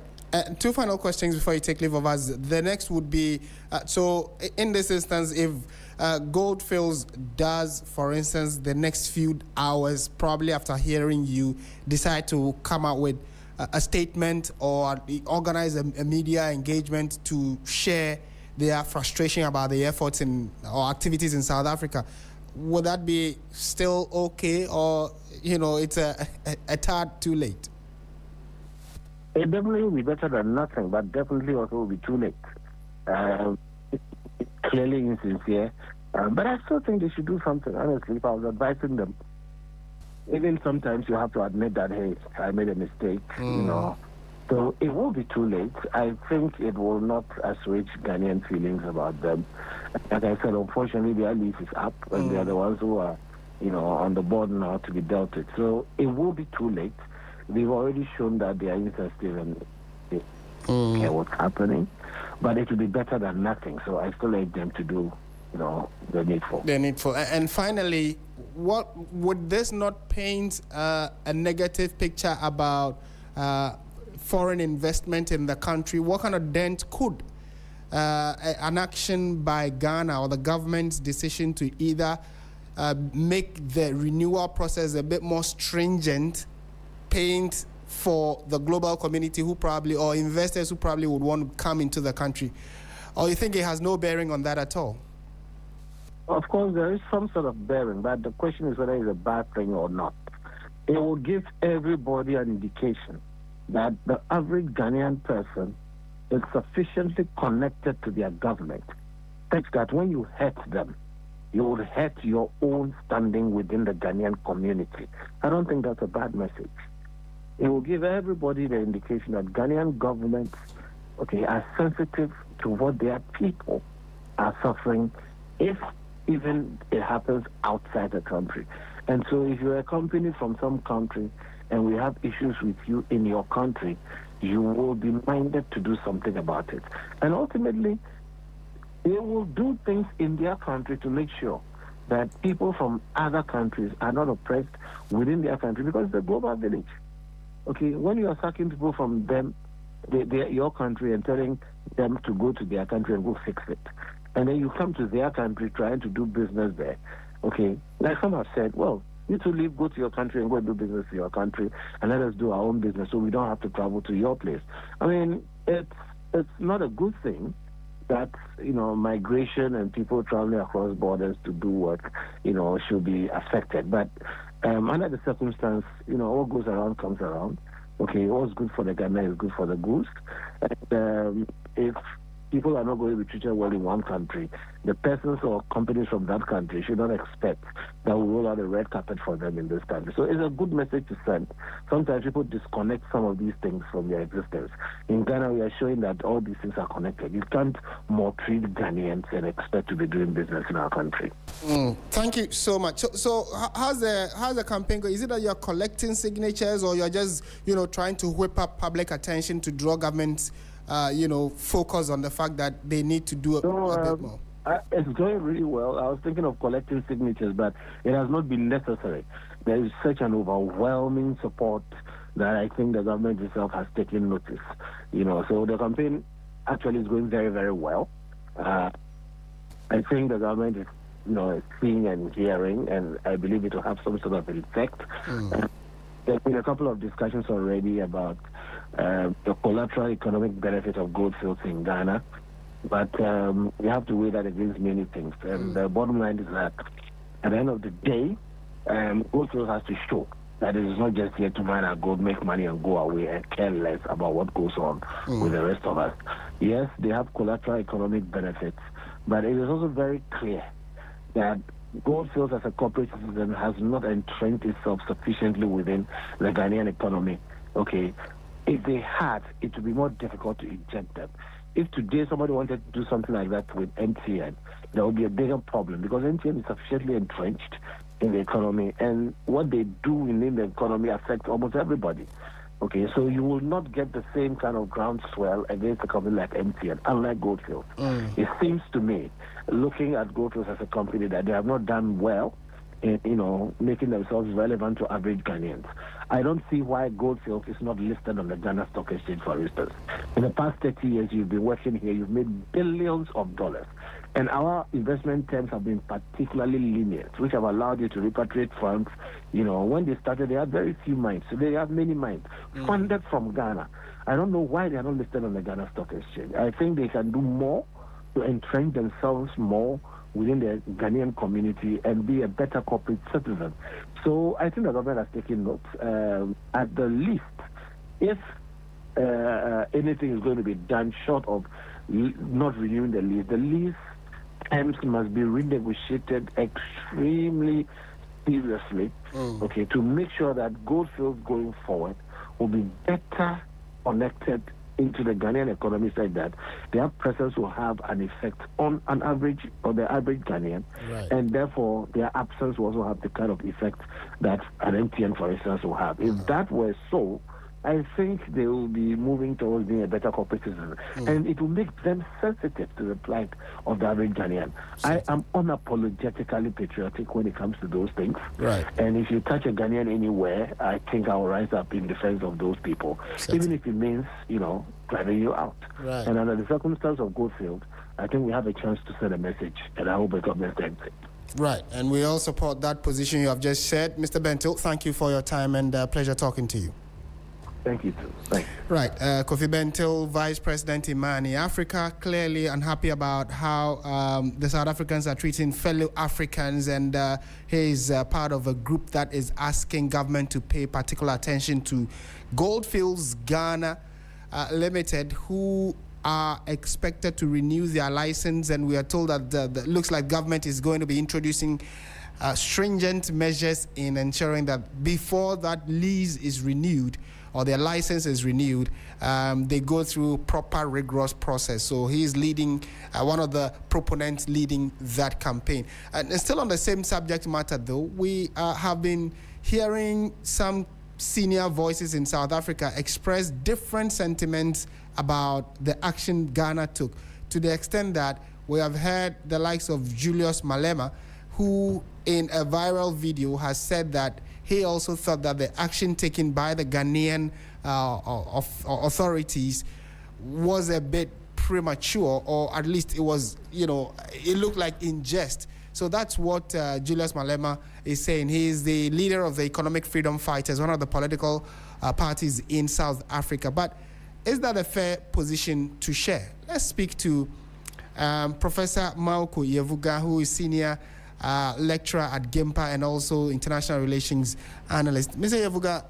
Two final questions before you take leave of us. The next would be, so in this instance, if Goldfields does, for instance, the next few hours, probably after hearing you, decide to come out with a statement or organize a media engagement to share their frustration about the efforts or activities in South Africa, would that be still okay, or it's a tad too late? It definitely will be better than nothing, but definitely also will be too late. It's clearly insincere, but I still think they should do something. Honestly, if I was advising them, even sometimes you have to admit that, hey, I made a mistake, So it will be too late. I think it will not assuage Ghanaian feelings about them. Like I said, unfortunately, their lease is up, and they are the ones who are, on the board now to be dealt with. So it will be too late. They've already shown that they are insensitive and they care what's happening. But it will be better than nothing. So I still urge them to do, the needful. The needful. And finally, what would this not paint a negative picture about foreign investment in the country? What kind of dent could an action by Ghana or the government's decision to either make the renewal process a bit more stringent paint for the global community or investors who probably would want to come into the country? Or you think it has no bearing on that at all? Of course, there is some sort of bearing, but the question is whether it's a bad thing or not. It will give everybody an indication that the average Ghanaian person is sufficiently connected to their government, such that when you hurt them, you will hurt your own standing within the Ghanaian community. I don't think that's a bad message. It will give everybody the indication that Ghanaian governments, are sensitive to what their people are suffering, if even it happens outside the country. And so if you're a company from some country and we have issues with you in your country, you will be minded to do something about it. And ultimately, they will do things in their country to make sure that people from other countries are not oppressed within their country, because it's a global village. Okay, when you are sacking people from them, your country, and telling them to go to their country and go fix it, and then you come to their country trying to do business there, like some have said, well, you to leave, go to your country and go and do business in your country, and let us do our own business so we don't have to travel to your place. I mean, it's not a good thing that, migration and people traveling across borders to do work, should be affected. But under the circumstance, what goes around comes around. Okay, what's good for the Ghana is good for the goose. And if people are not going to be treated well in one country, the persons or companies from that country should not expect that we roll out a red carpet for them in this country. So it's a good message to send. Sometimes people disconnect some of these things from their existence. In Ghana, we are showing that all these things are connected. You can't maltreat Ghanaians and expect to be doing business in our country. Thank you so much. So how's the campaign going? Is it that you're collecting signatures, or you're just trying to whip up public attention to draw government's focus on the fact that they need to do a bit more? It's going really well. I was thinking of collecting signatures, but it has not been necessary. There is such an overwhelming support that I think the government itself has taken notice. So the campaign actually is going very, very well. I think the government is, seeing and hearing, and I believe it will have some sort of effect. There's been a couple of discussions already about the collateral economic benefit of gold fields in Ghana. But we have to weigh that against many things. And the bottom line is that at the end of the day, gold fields has to show that it is not just here to mine our gold, make money and go away and care less about what goes on with the rest of us. Yes, they have collateral economic benefits, but it is also very clear that gold fields as a corporate citizen has not entrenched itself sufficiently within the Ghanaian economy. Okay, if they had, it would be more difficult to inject them. If today somebody wanted to do something like that with MTN, there would be a bigger problem because MTN is sufficiently entrenched in the economy, and what they do within the economy affects almost everybody. Okay, so you will not get the same kind of groundswell against a company like MTN, unlike Goldfields. It seems to me, looking at Goldfields as a company, that they have not done well in, making themselves relevant to average Ghanaians. I don't see why Goldfields is not listed on the Ghana Stock Exchange, for instance. In the past 30 years, you've been working here, you've made billions of dollars. And our investment terms have been particularly lenient, which have allowed you to repatriate funds. When they started, they had very few mines. So they have many mines funded from Ghana. I don't know why they are not listed on the Ghana Stock Exchange. I think they can do more to entrench themselves more within the Ghanaian community and be a better corporate citizen. So I think the government has taken note. At the least, if anything is going to be done short of not renewing the lease terms must be renegotiated extremely seriously, okay, to make sure that Goldfields going forward will be better connected into the Ghanaian economy, such that their presence will have an effect on an average or the average Ghanaian, and therefore their absence will also have the kind of effect that an MTN, for instance, will have. If that were so, I think they will be moving towards being a better corporate citizen, and it will make them sensitive to the plight of the average Ghanaian. I am unapologetically patriotic when it comes to those things, and if you touch a Ghanaian anywhere, I think I will rise up in defense of those people, even if it means, driving you out. And under the circumstance of Goldfield, I think we have a chance to send a message, and I hope the government takes it. Right, and we all support that position you have just shared. Mr. Bentil, thank you for your time, and pleasure talking to you. Thank you, too. Thanks. Right. Kofi Bentil, Vice President Imani, Africa, clearly unhappy about how the South Africans are treating fellow Africans, and he is part of a group that is asking government to pay particular attention to Goldfields Ghana Limited, who are expected to renew their license, and we are told that looks like government is going to be introducing stringent measures in ensuring that before that lease is renewed or their license is renewed, they go through proper rigorous process. So he's leading, one of the proponents leading that campaign. And still on the same subject matter though, we have been hearing some senior voices in South Africa express different sentiments about the action Ghana took, to the extent that we have heard the likes of Julius Malema, who in a viral video has said that he also thought that the action taken by the Ghanaian authorities was a bit premature, or at least it was, it looked like in jest. So that's what Julius Malema is saying. He is the leader of the Economic Freedom Fighters, one of the political parties in South Africa. But is that a fair position to share? Let's speak to Professor Mauku Yevuga, who is senior lecturer at GIMPA and also international relations analyst. Mr. Yevuga,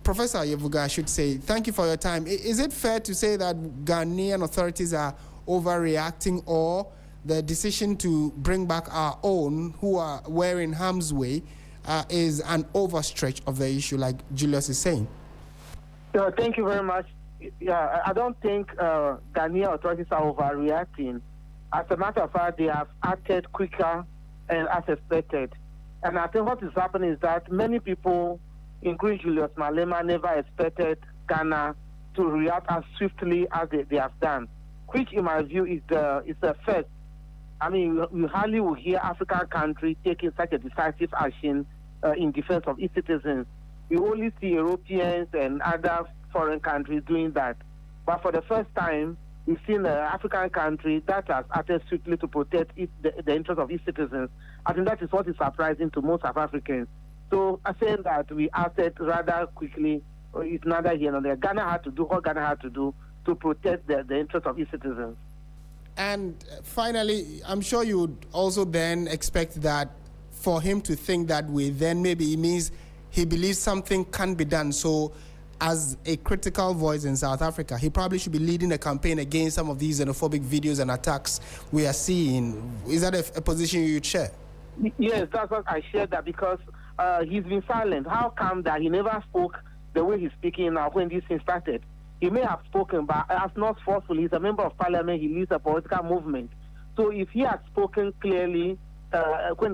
Professor Yevuga, I should say, thank you for your time. Is it fair to say that Ghanaian authorities are overreacting, or the decision to bring back our own who are wearing harm's way is an overstretch of the issue, like Julius is saying? Thank you very much. Yeah, I don't think Ghanaian authorities are overreacting. As a matter of fact, they have acted quicker and as expected. And I think what is happening is that many people, including Julius Malema, never expected Ghana to react as swiftly as they have done, which in my view is the first. I mean, we hardly will hear African countries taking such a decisive action in defense of its citizens. We only see Europeans and other foreign countries doing that. But for the first time, we've seen an African country that has acted swiftly to protect the interests of its citizens. I think that is what is surprising to most South Africans. So I say that we acted rather quickly. It's neither here nor there. Ghana had to do what Ghana had to do to protect the interests of its citizens. And finally, I'm sure you would also then expect that for him to think that way, then maybe it means he believes something can be done. So as a critical voice in South Africa, he probably should be leading a campaign against some of these xenophobic videos and attacks we are seeing. Is that a position you'd share? Yes, that's what I share, that because he's been silent. How come that he never spoke the way he's speaking now when this thing started? He may have spoken, but as not forcefully. He's a member of parliament. He leads a political movement. So if he had spoken clearly when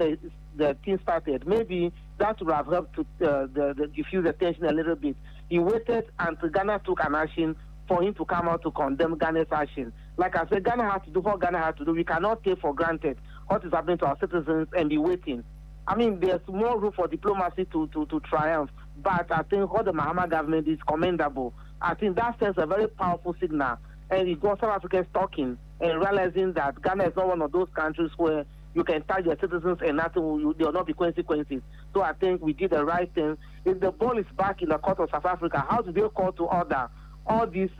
the thing started, maybe that would have helped to diffuse the tension a little bit. He waited until Ghana took an action for him to come out to condemn Ghana's action. Like I said, Ghana has to do what Ghana has to do. We cannot take for granted what is happening to our citizens and be waiting. I mean, there's more room for diplomacy to triumph, but I think what the Mahama government is commendable. I think that sends a very powerful signal, and it got South Africans talking and realizing that Ghana is not one of those countries where you can touch your citizens and nothing there will not be consequences. So I think we did the right thing. If the ball is back in the court of South Africa, how do they call to order all these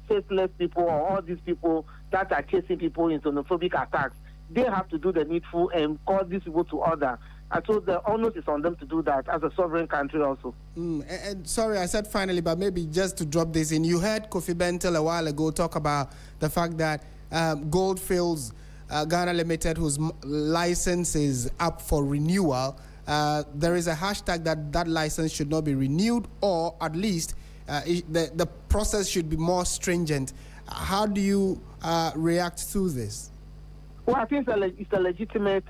faithless people or all these people that are chasing people in xenophobic attacks? They have to do the needful and call these people to order. And so the onus is on them to do that as a sovereign country also. And sorry, I said finally, but maybe just to drop this in, you heard Kofi Bentel a while ago talk about the fact that Goldfields Ghana Limited, whose license is up for renewal, there is a hashtag that license should not be renewed, or at least the process should be more stringent. How do you react to this? Well, I think it's a legitimate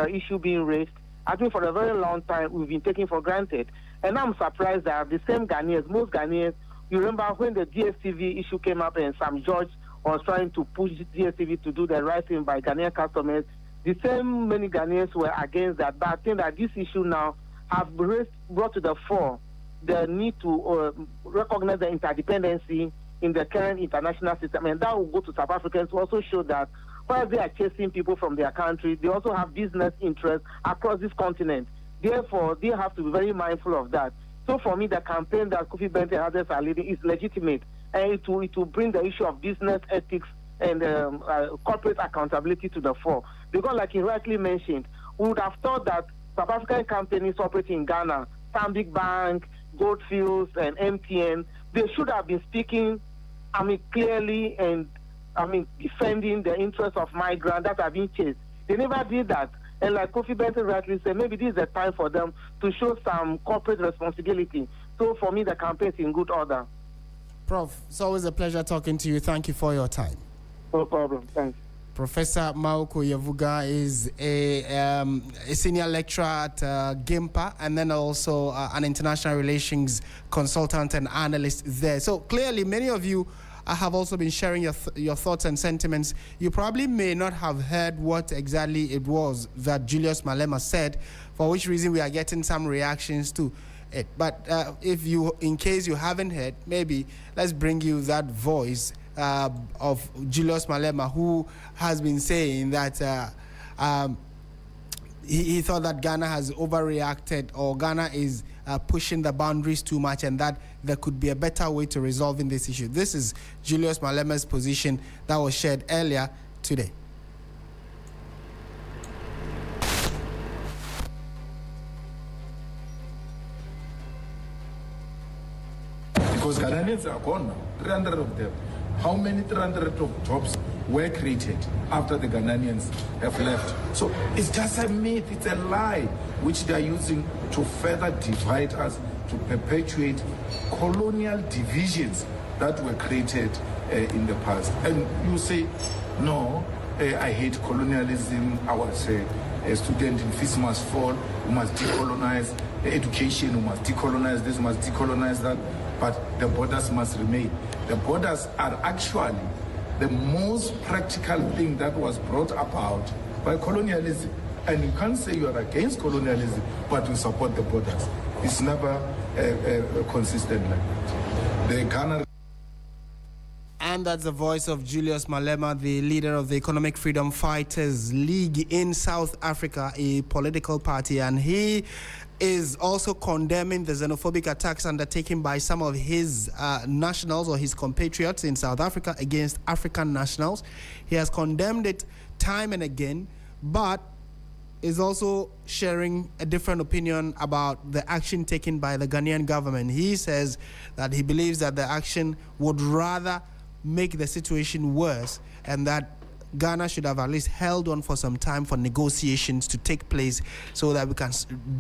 issue being raised. I think for a very long time we've been taken for granted. And I'm surprised that the same Ghanaians, most Ghanaians, you remember when the DSTV issue came up and Sam George was trying to push DSTV to do the right thing by Ghanaian customers, the same many Ghanaians were against that. But I think that this issue now have brought to the fore the need to recognize the interdependency in the current international system. And that will go to South Africans to also show that while they are chasing people from their country, they also have business interests across this continent. Therefore, they have to be very mindful of that. So for me, the campaign that Kofi Bentel and others are leading is legitimate. And it will bring the issue of business ethics and corporate accountability to the fore. Because like he rightly mentioned, we would have thought that South African companies operating in Ghana, Stanbic Bank, Goldfields, and MTN, they should have been speaking, clearly and defending the interests of migrants that are being chased. They never did that. And like Kofi Bentel rightly said, maybe this is the time for them to show some corporate responsibility. So for me, the campaign is in good order. Prof, it's always a pleasure talking to you. Thank you for your time. No problem. Thanks. Professor Mauko Yavuga is a senior lecturer at GIMPA, and then also an international relations consultant and analyst there. So clearly, many of you have also been sharing your thoughts and sentiments. You probably may not have heard what exactly it was that Julius Malema said, for which reason we are getting some reactions to it. But in case you haven't heard, maybe let's bring you that voice of Julius Malema, who has been saying that he thought that Ghana has overreacted, or Ghana is pushing the boundaries too much, and that there could be a better way to resolving this issue. This is Julius Malema's position that was shared earlier today. Because Ghanaians are gone now, 300 of them. how many 300 of jobs were created after the Ghanaians have left. So it's just a myth, it's a lie, which they are using to further divide us, to perpetuate colonial divisions that were created in the past. And you say, no, I hate colonialism. I was a student in Fees Must Fall. We must decolonize education. We must decolonize this, we must decolonize that. But the borders must remain. The borders are actually the most practical thing that was brought about by colonialism. And you can't say you are against colonialism, but you support the borders. It's never consistent like that. The Ghana. And that's the voice of Julius Malema, the leader of the Economic Freedom Fighters League in South Africa, a political party. And he is also condemning the xenophobic attacks undertaken by some of his nationals or his compatriots in South Africa against African nationals. He has condemned it time and again, but is also sharing a different opinion about the action taken by the Ghanaian government. He says that he believes that the action would rather make the situation worse and that Ghana should have at least held on for some time for negotiations to take place so that we can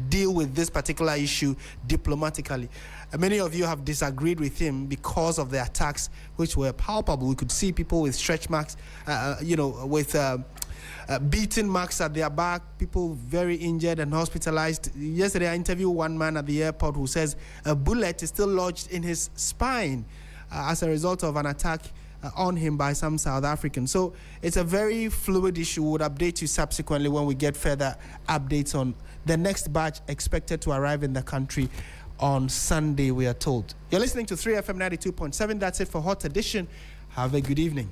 deal with this particular issue diplomatically. Many of you have disagreed with him because of the attacks, which were palpable. We could see people with stretch marks, with beaten marks at their back, people very injured and hospitalized. Yesterday, I interviewed one man at the airport who says a bullet is still lodged in his spine as a result of an attack on him by some South Africans. So it's a very fluid issue. We'll update you subsequently when we get further updates on the next batch expected to arrive in the country on Sunday, we are told. You're listening to 3FM 92.7. That's it for Hot Edition. Have a good evening.